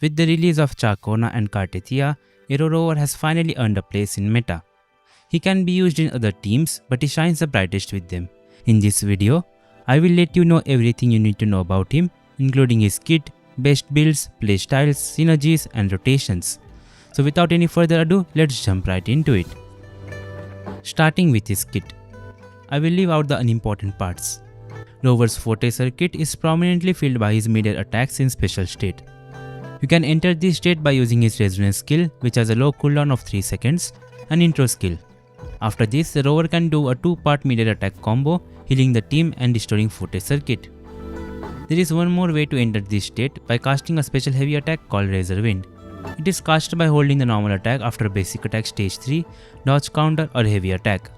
With the release of Ciaccona and Cartethyia, Aero Rover has finally earned a place in meta. He can be used in other teams, but he shines the brightest with them. In this video, I will let you know everything you need to know about him, including his kit, best builds, playstyles, synergies and rotations. So without any further ado, let's jump right into it. Starting with his kit. I will leave out the unimportant parts. Rover's forte circuit is prominently filled by his mid-air attacks in special state. You can enter this state by using his resonance skill, which has a low cooldown of 3 seconds, and intro skill. After this, the rover can do a 2-part mid-air attack combo, healing the team and restoring forte circuit. There is one more way to enter this state by casting a special heavy attack called Razor Wind. It is cast by holding the normal attack after basic attack stage 3, dodge counter or heavy attack.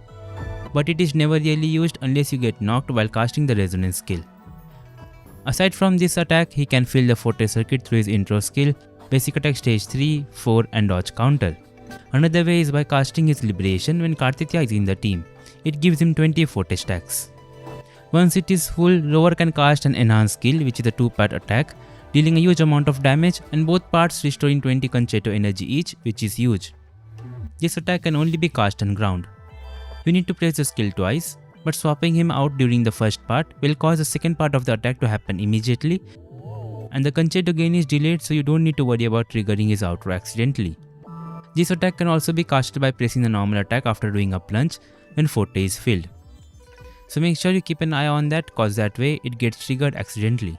But it is never really used unless you get knocked while casting the resonance skill. Aside from this attack, he can fill the forte circuit through his intro skill, basic attack stage 3, 4 and dodge counter. Another way is by casting his liberation when Cartethyia is in the team. It gives him 20 forte stacks. Once it is full, Rover can cast an enhanced skill, which is a 2-part attack, dealing a huge amount of damage and both parts restoring 20 Concerto energy each, which is huge. This attack can only be cast on ground. You need to press the skill twice, but swapping him out during the first part will cause the second part of the attack to happen immediately, and the Concerto gain is delayed, so you don't need to worry about triggering his outro accidentally. This attack can also be casted by pressing the normal attack after doing a plunge when forte is filled. So make sure you keep an eye on that, cause that way it gets triggered accidentally.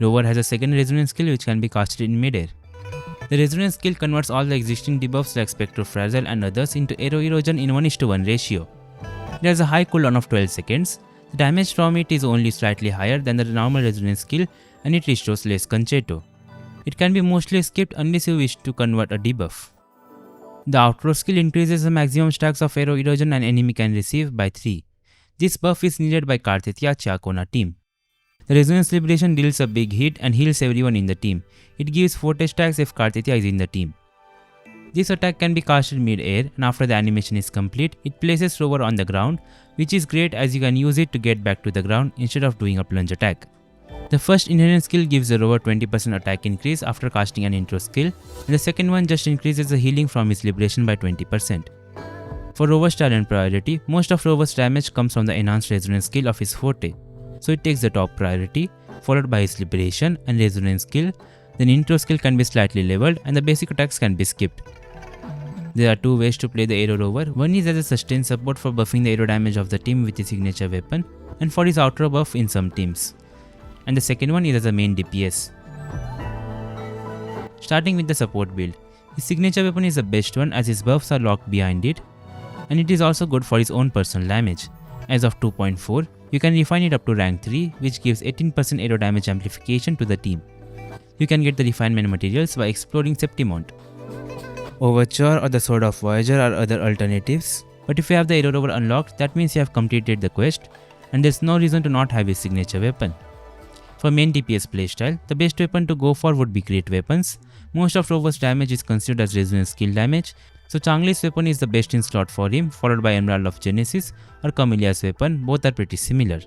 Rover has a second resonance skill which can be casted in midair. The resonance skill converts all the existing debuffs like Spectrofrazzle and others into Aero Erosion in 1:1 ratio. It has a high cooldown of 12 seconds. The damage from it is only slightly higher than the normal resonance skill and it restores less Concerto. It can be mostly skipped unless you wish to convert a debuff. The outro skill increases the maximum stacks of Aero Erosion an enemy can receive by 3. This buff is needed by Cartethyia Ciaccona team. The Resonance Liberation deals a big hit and heals everyone in the team. It gives forte stacks if Cartethyia is in the team. This attack can be casted mid-air and after the animation is complete, it places Rover on the ground, which is great as you can use it to get back to the ground instead of doing a plunge attack. The first inherent skill gives the Rover 20% attack increase after casting an intro skill, and the second one just increases the healing from his liberation by 20%. For Rover's talent priority, most of Rover's damage comes from the enhanced resonance skill of his forte, so it takes the top priority, followed by his liberation and resonance skill. Then intro skill can be slightly leveled and the basic attacks can be skipped. There are two ways to play the Aero Rover. One is as a sustained support for buffing the aero damage of the team with his signature weapon and for his outro buff in some teams. And the second one is as a main DPS. Starting with the support build. His signature weapon is the best one as his buffs are locked behind it, and it is also good for his own personal damage. As of 2.4, you can refine it up to rank 3, which gives 18% aero damage amplification to the team. You can get the refinement materials by exploring Septimont. Overture or the Sword of Voyager are other alternatives, but if you have the Aero Rover unlocked, that means you have completed the quest, and there's no reason to not have his signature weapon. For main DPS playstyle, the best weapon to go for would be great weapons. Most of Rover's damage is considered as resonance skill damage, so Changli's weapon is the best in slot for him, followed by Emerald of Genesis or Camellia's weapon. Both are pretty similar.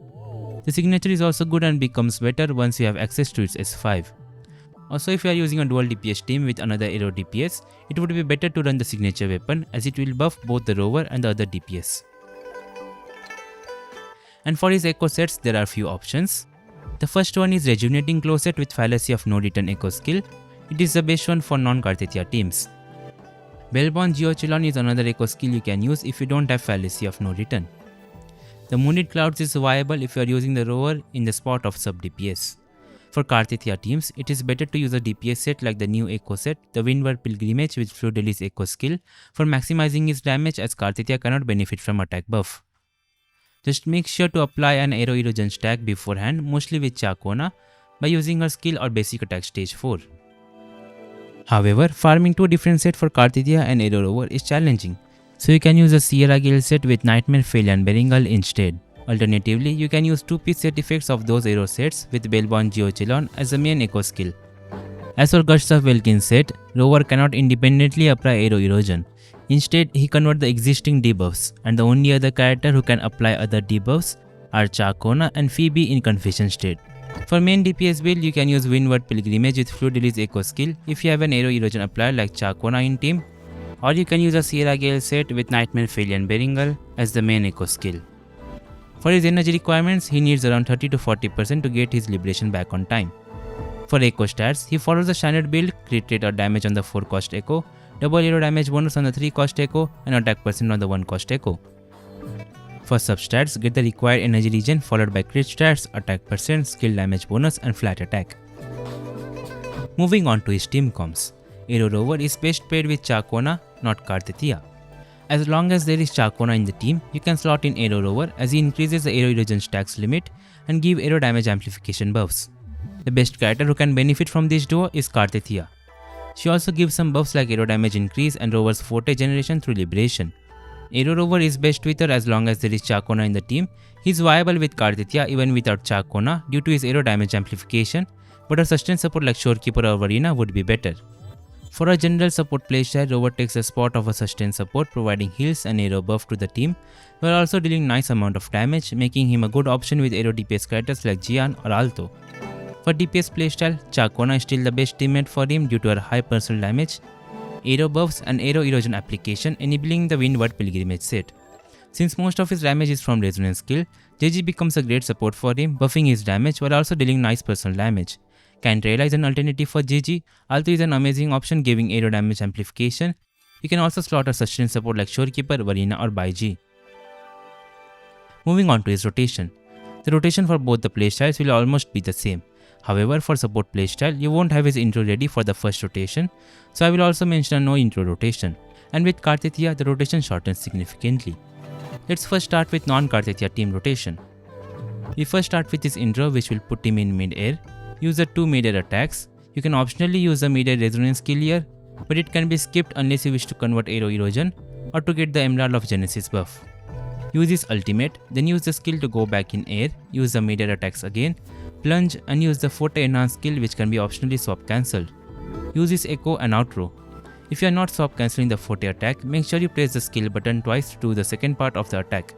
The signature is also good and becomes better once you have access to its S5. Also, if you are using a dual DPS team with another Aero DPS, it would be better to run the signature weapon as it will buff both the Rover and the other DPS. And for his echo sets, there are few options. The first one is Rejuvenating Glow set with Fallacy of No Return echo skill. It is the best one for non-Cartethyia teams. Bellborn Geochelon is another echo skill you can use if you don't have Fallacy of No Return. The Moonlit Clouds is viable if you are using the Rover in the spot of sub DPS. For Cartethyia teams, it is better to use a DPS set like the new Echo set, the Windward Pilgrimage with Fleur-de-Lis Echo skill for maximizing his damage as Cartethyia cannot benefit from attack buff. Just make sure to apply an Aero Erosion stack beforehand, mostly with Ciaccona, by using her skill or basic attack stage 4. However, farming two different sets for Cartethyia and Aero Rover is challenging, so you can use a Sierra Gale set with Nightmare Fail and Berengal instead. Alternatively, you can use 2-piece set effects of those Aero sets with Bellborn Geochelon as the main echo skill. As for Gusts of Welkin set, Rover cannot independently apply Aero Erosion. Instead, he converts the existing debuffs, and the only other character who can apply other debuffs are Ciaccona and Phoebe in Confession state. For main DPS build, you can use Windward Pilgrimage with Fluid Release Echo skill if you have an Aero Erosion applier like Ciaccona in team, or you can use a Sierra Gale set with Nightmare Failure and Beringal as the main Echo skill. For his energy requirements, he needs around 30 to 40% to get his liberation back on time. For Echo stats, he follows the standard build, crit rate or damage on the 4 cost Echo, double Aero damage bonus on the 3 cost Echo, and attack percent on the 1 cost Echo. For substats, get the required energy regen followed by crit stats, attack percent, skill damage bonus and flat attack. Moving on to his team comps. Aero Rover is best paired with Ciaccona, not Cartethyia. As long as there is Ciaccona in the team, you can slot in Aero Rover as he increases the Aero Erosion stacks limit and give Aero damage amplification buffs. The best character who can benefit from this duo is Cartethyia. She also gives some buffs like Aero damage increase and Rover's forte generation through liberation. Aero Rover is best with her as long as there is Ciaccona in the team. He is viable with Cartethyia even without Ciaccona due to his Aero damage amplification, but a sustain support like Shorekeeper or Varina would be better. For a general support playstyle, Rover takes the spot of a sustain support, providing heals and Aero buff to the team, while also dealing nice amount of damage, making him a good option with Aero DPS characters like Jian or Alto. For DPS playstyle, Ciaccona is still the best teammate for him due to her high personal damage, Aero buffs and Aero Erosion application, enabling the Windward Pilgrimage set. Since most of his damage is from Resonance skill, JG becomes a great support for him, buffing his damage while also dealing nice personal damage. Cantrella is an alternative for JG, Alto is an amazing option giving Aero damage amplification. You can also slot a sustain support like Shorekeeper, Varina or Baiji. Moving on to his rotation. The rotation for both the playstyles will almost be the same. However, for support playstyle, you won't have his intro ready for the first rotation, so I will also mention a no intro rotation. And with Cartethyia, the rotation shortens significantly. Let's first start with non-Cartethyia team rotation. We first start with his intro, which will put him in mid-air. Use the 2 mid-air attacks. You can optionally use the mid-air resonance skill here, but it can be skipped unless you wish to convert Aero Erosion or to get the Emerald of Genesis buff. Use his ultimate, then use the skill to go back in air, use the mid-air attacks again, plunge and use the Forte enhanced skill which can be optionally swap cancelled. Use his echo and outro. If you are not swap cancelling the Forte attack, make sure you press the skill button twice to do the second part of the attack.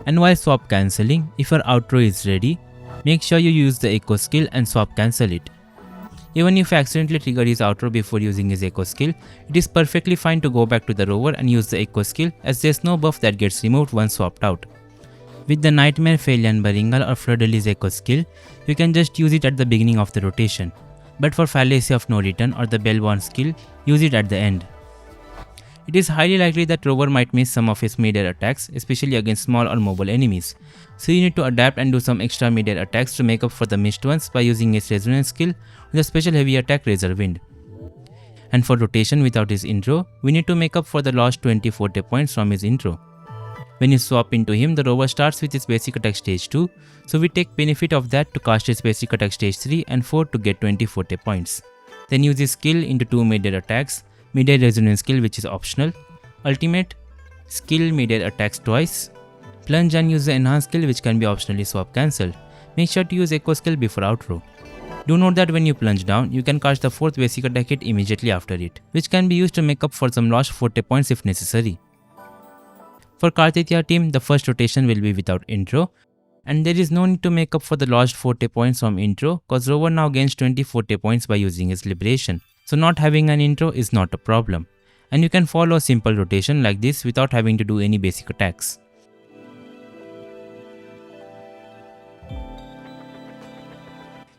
And while swap cancelling, if your outro is ready, make sure you use the echo skill and swap cancel it. Even if you accidentally trigger his outro before using his echo skill, it is perfectly fine to go back to the rover and use the echo skill as there is no buff that gets removed once swapped out. With the Nightmare Failure and Beringal or Flood Release echo skill, you can just use it at the beginning of the rotation. But for Fallacy of No Return or the Bellborn skill, use it at the end. It is highly likely that Rover might miss some of his mid-air attacks, especially against small or mobile enemies. So you need to adapt and do some extra mid-air attacks to make up for the missed ones by using his Resonance skill with the special heavy attack Razor Wind. And for rotation without his intro, we need to make up for the lost 20 Forte points from his intro. When you swap into him, the Rover starts with his basic attack stage 2, so we take benefit of that to cast his basic attack stage 3 and 4 to get 20 Forte points. Then use his skill into 2 mid-air attacks, mid-air resonance skill which is optional, ultimate, skill mid-air attacks twice, plunge and use the enhanced skill which can be optionally swap cancelled. Make sure to use echo skill before outro. Do note that when you plunge down, you can cast the 4th basic attack hit immediately after it, which can be used to make up for some lost Forte points if necessary. For Cartethyia team, the first rotation will be without intro, and there is no need to make up for the lost Forte points from intro cause Rover now gains 20 Forte points by using his liberation. So not having an intro is not a problem, and you can follow a simple rotation like this without having to do any basic attacks.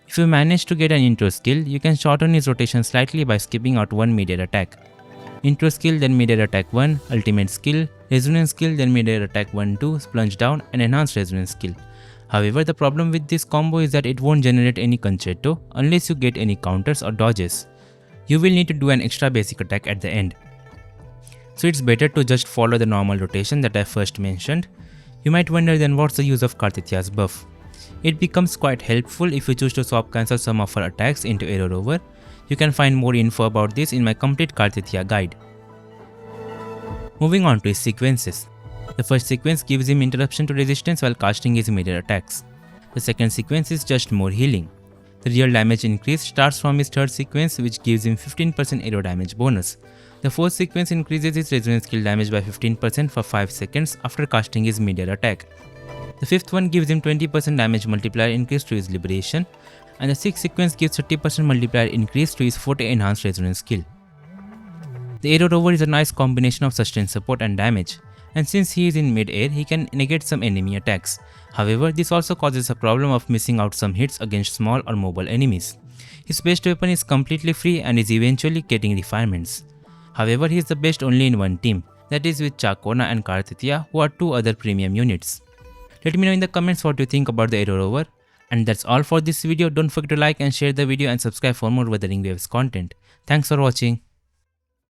If you manage to get an intro skill, you can shorten his rotation slightly by skipping out one mid-air attack. Intro skill, then mid-air attack 1, ultimate skill, resonance skill, then mid-air attack 1, 2, plunge down and enhanced resonance skill. However, the problem with this combo is that it won't generate any concerto unless you get any counters or dodges. You will need to do an extra basic attack at the end. So it's better to just follow the normal rotation that I first mentioned. You might wonder then what's the use of Cartethyia's buff. It becomes quite helpful if you choose to swap cancel some of her attacks into Aero Rover. You can find more info about this in my complete Cartethyia guide. Moving on to his sequences. The first sequence gives him interruption to resistance while casting his mid-air attacks. The second sequence is just more healing. The real damage increase starts from his third sequence which gives him 15% aero damage bonus. The fourth sequence increases his resonance skill damage by 15% for 5 seconds after casting his mid-air attack. The 5th one gives him 20% damage multiplier increase to his liberation, and the 6th sequence gives 30% multiplier increase to his forte enhanced resonance skill. The Aero Rover is a nice combination of sustained support and damage, and since he is in mid-air, he can negate some enemy attacks. However, this also causes a problem of missing out some hits against small or mobile enemies. His best weapon is completely free and is eventually getting refinements. However, he is the best only in one team, that is with Ciaccona and Cartethyia, who are two other premium units. Let me know in the comments what you think about the Aero Rover. And that's all for this video. Don't forget to like and share the video and subscribe for more Wuthering Waves content. Thanks for watching.